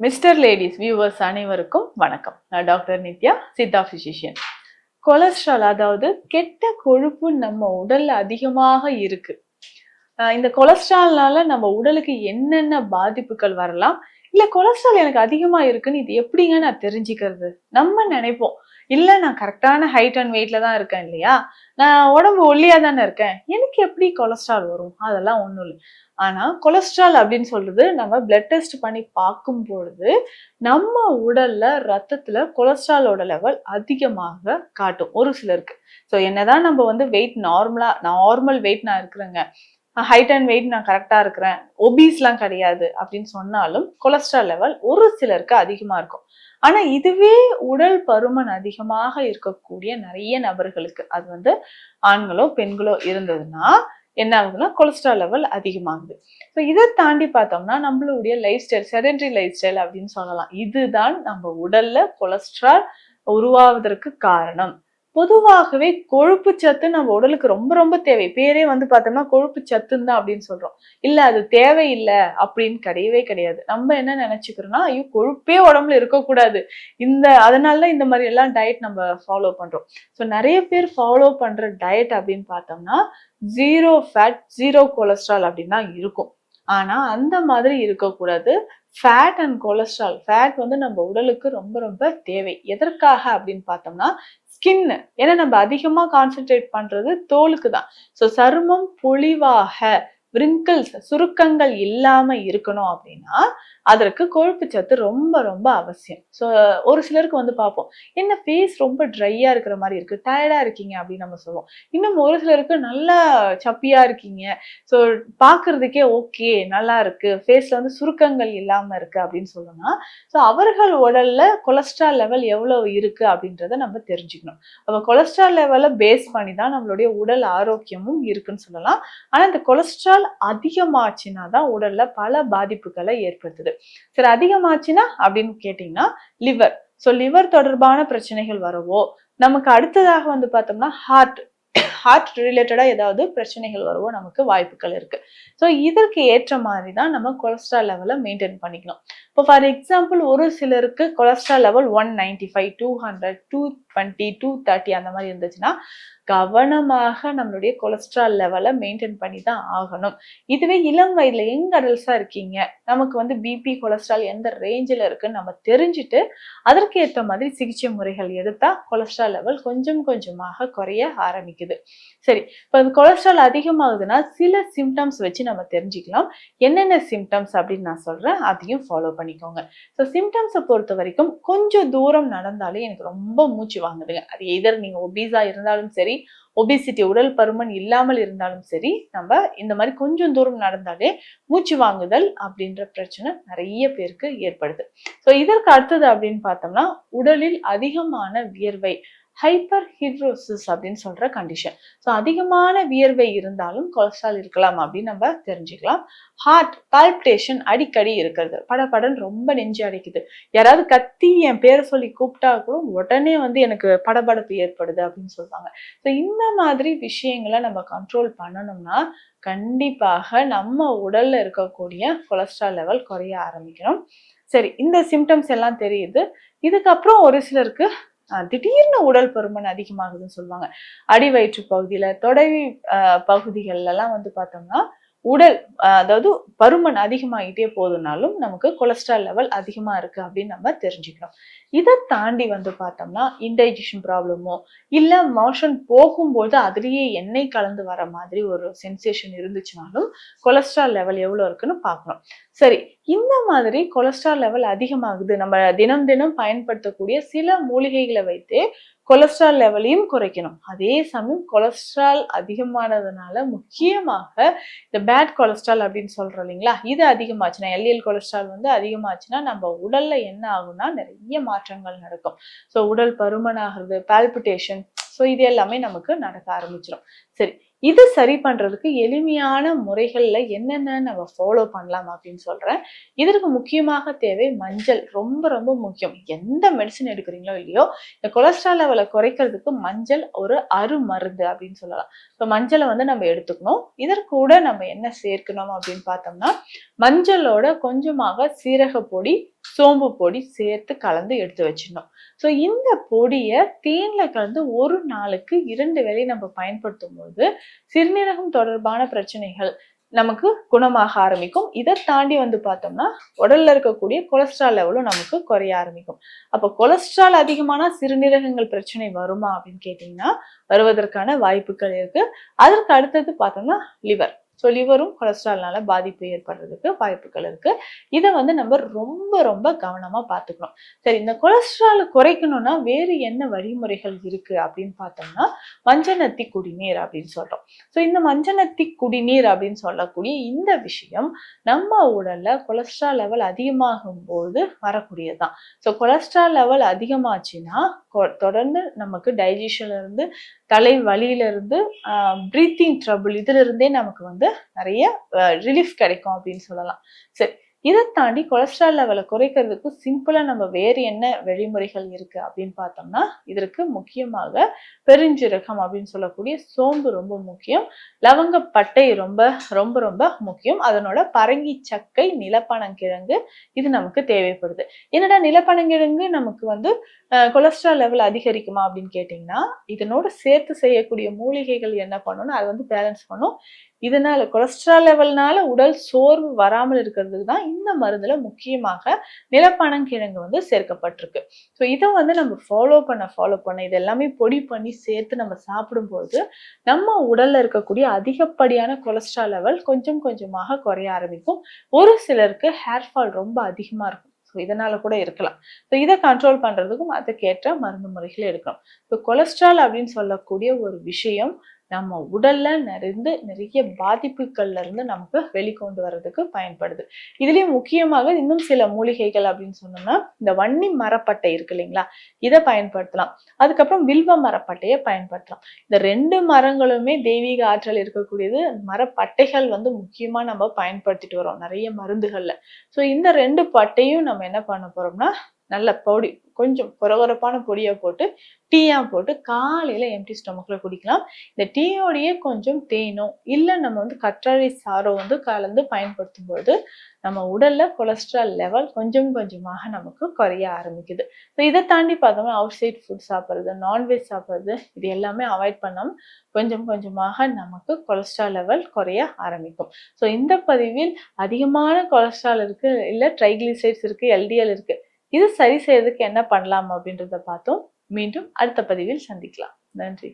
Mister ladies viewers அனைவருக்கும் வணக்கம். நான் doctor Nithya, Siddha physician. Cholesterol அதாவது கெட்ட கொழுப்பு நம்ம உடல்ல அதிகமாக இருக்கு. இந்த கொலஸ்ட்ரால்னால நம்ம உடலுக்கு என்னென்ன பாதிப்புகள் வரலாம், இல்ல கொலஸ்ட்ரால் எனக்கு அதிகமா இருக்குன்னு இது எப்படிங்க நான் தெரிஞ்சுக்கிறது? நம்ம நினைப்போம், இல்ல நான் கரெக்டான ஹைட் அண்ட் வெயிட்ல தான் இருக்கேன் இல்லையா, நான் உடம்பு ஒல்லியா தானே இருக்கேன், எனக்கு எப்படி கொலஸ்ட்ரால் வரும்? அதெல்லாம் ஒண்ணும் இல்லை. ஆனா கொலஸ்ட்ரால் அப்படின்னு சொல்றது நம்ம பிளட் டெஸ்ட் பண்ணி பார்க்கும் பொழுது நம்ம உடல்ல ரத்தத்துல கொலஸ்ட்ராலோட லெவல் அதிகமாக காட்டும் ஒரு சிலருக்கு. ஸோ என்னதான் நம்ம வந்து வெயிட் நார்மல் வெயிட் நான் இருக்கிறேங்க, ஹைட் அண்ட் வெயிட் நான் கரெக்டா இருக்கிறேன், ஒபீஸ்லாம் கிடையாது அப்படின்னு சொன்னாலும் கொலஸ்ட்ரால் லெவல் ஒரு சிலருக்கு அதிகமா இருக்கும். ஆனா இதுவே உடல் பருமன் அதிகமாக இருக்கக்கூடிய நிறைய நபர்களுக்கு, அது வந்து ஆண்களோ பெண்களோ இருந்ததுன்னா என்ன ஆகுதுன்னா கொலஸ்ட்ரால் லெவல் அதிகமாகுது. ஸோ இதை தாண்டி பார்த்தோம்னா நம்மளுடைய life style, sedentary life style அப்படின்னு சொல்லலாம். இதுதான் நம்ம உடல்ல கொலஸ்ட்ரால் உருவாவதற்கு காரணம். பொதுவாகவே கொழுப்பு சத்து நம்ம உடலுக்கு ரொம்ப ரொம்ப தேவை. பேரே வந்து பார்த்தோம்னா கொழுப்பு சத்துன்னு தான் அப்படின்னு சொல்றோம். இல்ல அது தேவையில்லை அப்படின்னு கிடையவே கிடையாது. நம்ம என்ன நினைச்சுக்கிறோம்னா, ஐயோ கொழுப்பே உடம்புல இருக்கக்கூடாது, அதனாலதான் இந்த மாதிரி எல்லாம் டயட் நம்ம ஃபாலோ பண்றோம். ஸோ நிறைய பேர் ஃபாலோ பண்ற டயட் அப்படின்னு பார்த்தோம்னா ஜீரோ ஃபேட் ஜீரோ கொலஸ்ட்ரால் அப்படின்னு தான் இருக்கும். ஆனா அந்த மாதிரி இருக்கக்கூடாது. ஃபேட் அண்ட் கொலஸ்ட்ரால், ஃபேட் வந்து நம்ம உடலுக்கு ரொம்ப ரொம்ப தேவை. எதற்காக அப்படின்னு பார்த்தோம்னா ஸ்கின், ஏன்னா நம்ம அதிகமா கான்சென்ட்ரேட் பண்றது தோலுக்கு தான். ஸோ சருமம் பொலிவாக, விரிங்கிள்ஸ் சுருக்கங்கள் இல்லாம இருக்கணும் அப்படின்னா அதற்கு கொழுப்பு சத்து ரொம்ப ரொம்ப அவசியம். ஸோ ஒரு சிலருக்கு வந்து பார்ப்போம், என்ன ஃபேஸ் ரொம்ப ட்ரையா இருக்கிற மாதிரி இருக்கு, டயர்டா இருக்கீங்க அப்படின்னு நம்ம சொல்லுவோம். இன்னும் ஒரு சிலருக்கு நல்லா சப்பியா இருக்கீங்க, ஸோ பார்க்கறதுக்கே ஓகே நல்லா இருக்கு, ஃபேஸ்ல வந்து சுருக்கங்கள் இல்லாம இருக்கு அப்படின்னு சொல்லணும்னா ஸோ அவர்கள் உடல்ல கொலஸ்ட்ரால் லெவல் எவ்வளவு இருக்கு அப்படின்றத நம்ம தெரிஞ்சுக்கணும். அப்ப கொலஸ்ட்ரால் லெவலை பேஸ் பண்ணி தான் நம்மளுடைய உடல் ஆரோக்கியமும் இருக்குன்னு சொல்லலாம். ஆனா இந்த கொலஸ்ட்ரால் அதிகமாச்சுன்னா தான் உடல்ல பல பாதிப்புகளை ஏற்படுத்துது. சரி, அதிகமாச்சுன்னா அப்படின்னு கேட்டீங்கன்னா லிவர். ஸோ லிவர் தொடர்பான பிரச்சனைகள் வரவோ, நமக்கு அடுத்ததாக வந்து பார்த்தோம்னா ஹார்ட் ரிலேட்டடா ஏதாவது பிரச்சனைகள் வரவோ நமக்கு வாய்ப்புகள் இருக்கு. ஸோ இதற்கு ஏற்ற மாதிரி தான் நம்ம கொலஸ்ட்ரால் லெவலை மெயின்டைன் பண்ணிக்கணும். இப்போ ஃபார் எக்ஸாம்பிள் ஒரு சிலருக்கு கொலஸ்ட்ரால் லெவல் 195, 200, 220, 230 அந்த மாதிரி இருந்துச்சுன்னா கவனமாக நம்மளுடைய கொலஸ்ட்ரால் லெவலை மெயின்டைன் பண்ணி தான் ஆகணும். இதுவே இளம் வயதுல யங் அடல்ட்ஸா இருக்கீங்க, நமக்கு வந்து பிபி கொலஸ்ட்ரால் எந்த ரேஞ்சில் இருக்குன்னு நம்ம தெரிஞ்சுட்டு அதற்கு ஏற்ற மாதிரி சிகிச்சை முறைகள் எடுத்தா கொலஸ்ட்ரால் லெவல் கொஞ்சம் கொஞ்சமாக குறைய ஆரம்பிக்குது. சரி, இப்போ கொலஸ்ட்ரால் அதிகமாகுதுன்னா சில சிம்டம்ஸ் வச்சு நம்ம தெரிஞ்சுக்கலாம். என்னென்ன சிம்டம்ஸ் அப்படின்னு நான் சொல்றேன், அதையும் ஃபாலோ பண்ணிக்கோங்க. ஸோ சிம்டம்ஸை பொறுத்த வரைக்கும் கொஞ்சம் தூரம் நடந்தாலே எனக்கு ரொம்ப மூச்சு வாங்குதுங்க. அது எதர் நீங்க ஒபீஸா இருந்தாலும் சரி, ஒபிசிட்டி உடல் பருமன் இல்லாமல் இருந்தாலும் சரி, நம்ம இந்த மாதிரி கொஞ்சம் தூரம் நடந்தாலே மூச்சு வாங்குதல் அப்படின்ற பிரச்சனை நிறைய பேருக்கு ஏற்படுது. ஸோ இதற்கு அடுத்தது அப்படின்னு பார்த்தோம்னா உடலில் அதிகமான வியர்வை, ஹைப்பர் ஹிட்ரோசிஸ் அப்படின்னு சொல்ற கண்டிஷன். ஸோ அதிகமான வியர்வை இருந்தாலும் கொலஸ்ட்ரால் இருக்கலாம் அப்படின்னு நம்ம தெரிஞ்சுக்கலாம். ஹார்ட் பால்பிட்டேஷன் அடிக்கடி இருக்கிறது, படபடன்னு ரொம்ப நெஞ்சு அடைக்குது, யாராவது கத்தி என் பேரை சொல்லி கூப்பிட்டா கூட உடனே வந்து எனக்கு படபடப்பு ஏற்படுது அப்படின்னு சொல்லுவாங்க. ஸோ இந்த மாதிரி விஷயங்களை நம்ம கண்ட்ரோல் பண்ணணும்னா கண்டிப்பாக நம்ம உடல்ல இருக்கக்கூடிய கொலஸ்ட்ரால் லெவல் குறைய ஆரம்பிக்கணும். சரி, இந்த சிம்டம்ஸ் எல்லாம் தெரியுது. இதுக்கப்புறம் ஒரு சிலருக்கு திடீர்னு உடல் பருமன் அதிகமாகுதுன்னு சொல்லுவாங்க. அடி வயிற்று பகுதியில, தொடை பகுதிகள்ல எல்லாம் வந்து பார்த்தோம்னா உடல் அதாவது பருமன் அதிகமாகிட்டே போதுனாலும் நமக்கு கொலஸ்ட்ரால் லெவல் அதிகமா இருக்கு அப்படின்னு நம்ம தெரிஞ்சுக்கணும். இதை தாண்டி வந்து பார்த்தோம்னா இன்டைஜஷன் ப்ராப்ளமோ இல்ல மோஷன் போகும்போது அதுலேயே எண்ணெய் கலந்து வர மாதிரி ஒரு சென்சேஷன் இருந்துச்சுனாலும் கொலஸ்ட்ரால் லெவல் எவ்வளவு இருக்குன்னு பார்க்கணும். சரி, இந்த மாதிரி கொலஸ்ட்ரால் லெவல் அதிகமாகுது, நம்ம தினம் தினம் பயன்படுத்தக்கூடிய சில மூலிகைகளை வைத்தே கொலஸ்ட்ரால் லெவலையும் குறைக்கணும். அதே சமயம் கொலஸ்ட்ரால் அதிகமானதுனால முக்கியமாக இந்த பேட் கொலஸ்ட்ரால் அப்படின்னு சொல்றோம் இல்லைங்களா, இது அதிகமாச்சுன்னா, எல்டிஎல் கொலஸ்ட்ரால் வந்து அதிகமாச்சுன்னா நம்ம உடல்ல என்ன ஆகும்னா நிறைய மாற்றங்கள் நடக்கும். ஸோ உடல் பருமன் ஆகுறது, பால்பிட்டேஷன், ஸோ இது எல்லாமே நமக்கு நடக்க ஆரம்பிச்சிடும். சரி, இது சரி பண்றதுக்கு எளிமையான முறைகள்ல என்னென்ன நம்ம ஃபாலோ பண்ணலாம் அப்படின்னு சொல்றேன். இதற்கு முக்கியமாக தேவை மஞ்சள். ரொம்ப ரொம்ப முக்கியம். எந்த மெடிசன் எடுக்கிறீங்களோ இல்லையோ, இந்த கொலஸ்ட்ரால் லெவலை குறைக்கிறதுக்கு மஞ்சள் ஒரு அருமருந்து அப்படின்னு சொல்லலாம். ஸோ மஞ்சளை வந்து நம்ம எடுத்துக்கணும். இதற்கூட நம்ம என்ன சேர்க்கணும் அப்படின்னு பார்த்தோம்னா மஞ்சளோட கொஞ்சமாக சீரக பொடி, சோம்பு பொடி சேர்த்து கலந்து எடுத்து வச்சிடணும். ஸோ இந்த பொடியை தேன்ல கலந்து ஒரு நாளுக்கு 2 வேளை நம்ம பயன்படுத்தும் போது சிறுநீரகம் தொடர்பான பிரச்சனைகள் நமக்கு குணமாக ஆரம்பிக்கும். இதை தாண்டி பார்த்தோம்னா உடல்ல இருக்கக்கூடிய கொலஸ்ட்ரால் லெவலும் நமக்கு குறைய ஆரம்பிக்கும். அப்போ கொலஸ்ட்ரால் அதிகமான சிறுநீரகங்கள் பிரச்சனை வருமா அப்படின்னு கேட்டீங்கன்னா வருவதற்கான வாய்ப்புகள் இருக்கு. அதற்கு அடுத்தது பார்த்தோம்னா லிவர். ஸோ லிவரும் கொலஸ்ட்ரால்னால பாதிப்பு ஏற்படுறதுக்கு வாய்ப்புகள் இருக்கு. இதை நம்ம ரொம்ப ரொம்ப கவனமா பார்த்துக்கணும். சரி, இந்த கொலஸ்ட்ரால் குறைக்கணும்னா வேறு என்ன வழிமுறைகள் இருக்கு அப்படின்னு பார்த்தோம்னா மஞ்சனத்தி குடிநீர் அப்படின்னு சொல்றோம். ஸோ இந்த மஞ்சனத்தி குடிநீர் அப்படின்னு சொல்லக்கூடிய இந்த விஷயம் நம்ம உடல்ல கொலஸ்ட்ரால் லெவல் அதிகமாகும் போது வரக்கூடியதுதான். ஸோ கொலஸ்ட்ரால் லெவல் அதிகமாச்சுன்னா தொடர்ந்து நமக்கு டைஜஷன்ல இருந்து தலை வலியில இருந்து பிரீத்திங் ட்ரபிள் இதுல இருந்தே நமக்கு நிறைய ரிலீஃப் கிடைக்கும் அப்படின்னு சொல்லலாம். சரி, இதை தாண்டி கொலஸ்ட்ரால் லெவலை குறைக்கிறதுக்கு சிம்பிளா நம்ம வேறு என்ன வழிமுறைகள் இருக்கு அப்படின்னு பார்த்தோம்னா இதற்கு முக்கியமாக பெருஞ்சீரகம் அப்படின்னு சொல்லக்கூடிய சோம்பு ரொம்ப முக்கியம். லவங்கப்பட்டை ரொம்ப ரொம்ப ரொம்ப முக்கியம். அதனோட பரங்கி சக்கை, நிலப்பனங்கிழங்கு இது நமக்கு தேவைப்படுது. என்னடா நிலப்பனங்கிழங்கு நமக்கு கொலஸ்ட்ரால் லெவல் அதிகரிக்குமா அப்படின்னு கேட்டீங்கன்னா இதனோட சேர்த்து செய்யக்கூடிய மூலிகைகள் என்ன பண்ணணும்னா அது பேலன்ஸ் பண்ணும். இதனால கொலஸ்ட்ரால் லெவல்னால உடல் சோர்வு வராமல் இருக்கிறதுக்கு தான் இந்த மருந்துல முக்கியமாக நிலப்பனங்கிழங்கு சேர்க்கப்பட்டிருக்கு. ஸோ இதை நம்ம ஃபாலோ பண்ண இது எல்லாமே பொடி பண்ணி சேர்த்து நம்ம சாப்பிடும்போது நம்ம உடல்ல இருக்கக்கூடிய அதிகப்படியான கொலஸ்ட்ரால் லெவல் கொஞ்சம் கொஞ்சமாக குறைய ஆரம்பிக்கும். ஒரு சிலருக்கு ஹேர் ஃபால் ரொம்ப அதிகமா இருக்கும். ஸோ இதனால கூட இருக்கலாம். ஸோ இதை கண்ட்ரோல் பண்றதுக்கும் அதுக்கேற்ற மருந்து முறைகளை எடுக்கணும். ஸோ கொலஸ்ட்ரால் அப்படின்னு சொல்லக்கூடிய ஒரு விஷயம் நம்ம உடல்ல நிறைய பாதிப்புகள்ல இருந்து நமக்கு வெளிக்கொண்டு வர்றதுக்கு பயன்படுது. இதுலயும் முக்கியமாக இன்னும் சில மூலிகைகள் அப்படின்னு சொன்னோம்னா இந்த வன்னி மரப்பட்டை இருக்கு இல்லைங்களா, இதை பயன்படுத்தலாம். அதுக்கப்புறம் வில்வ மரப்பட்டையை பயன்படுத்தலாம். இந்த 2 மரங்களுமே தெய்வீக ஆற்றல் இருக்கக்கூடியது. மரப்பட்டைகள் முக்கியமா நம்ம பயன்படுத்திட்டு வரோம் நிறைய மருந்துகள்ல. ஸோ இந்த 2 பட்டையும் நம்ம என்ன பண்ண போறோம்னா நல்ல பொடி கொஞ்சம் கொரகொரப்பான பொடியை போட்டு டீயா போட்டு காலையில எம்டி ஸ்டொமக்ல குடிக்கலாம். இந்த டீயோடையே கொஞ்சம் தேனோ இல்ல நம்ம கற்றாழை சாரோ கலந்து பயன்படுத்தும் பொழுது நம்ம உடல்ல கொலஸ்ட்ரால் லெவல் கொஞ்சம் கொஞ்சமாக நமக்கு குறைய ஆரம்பிக்குது. ஸோ இதை தாண்டி பார்த்தோம்னா அவுட் சைட் ஃபுட் சாப்பிட்றது, நான்வெஜ் சாப்பிட்றது இது எல்லாமே அவாய்ட் பண்ணாம கொஞ்சம் கொஞ்சமாக நமக்கு கொலஸ்ட்ரால் லெவல் குறைய ஆரம்பிக்கும். ஸோ இந்த பதிவில் அதிகமான கொலஸ்ட்ரால் இருக்கு, இல்ல ட்ரைகிளிசரைட்ஸ் இருக்கு, எல்டிஎல் இருக்கு, இது சரி செய்யறதுக்கு என்ன பண்ணலாம் அப்படின்றத பார்த்தோம். மீண்டும் அடுத்த பதிவில் சந்திக்கலாம். நன்றி.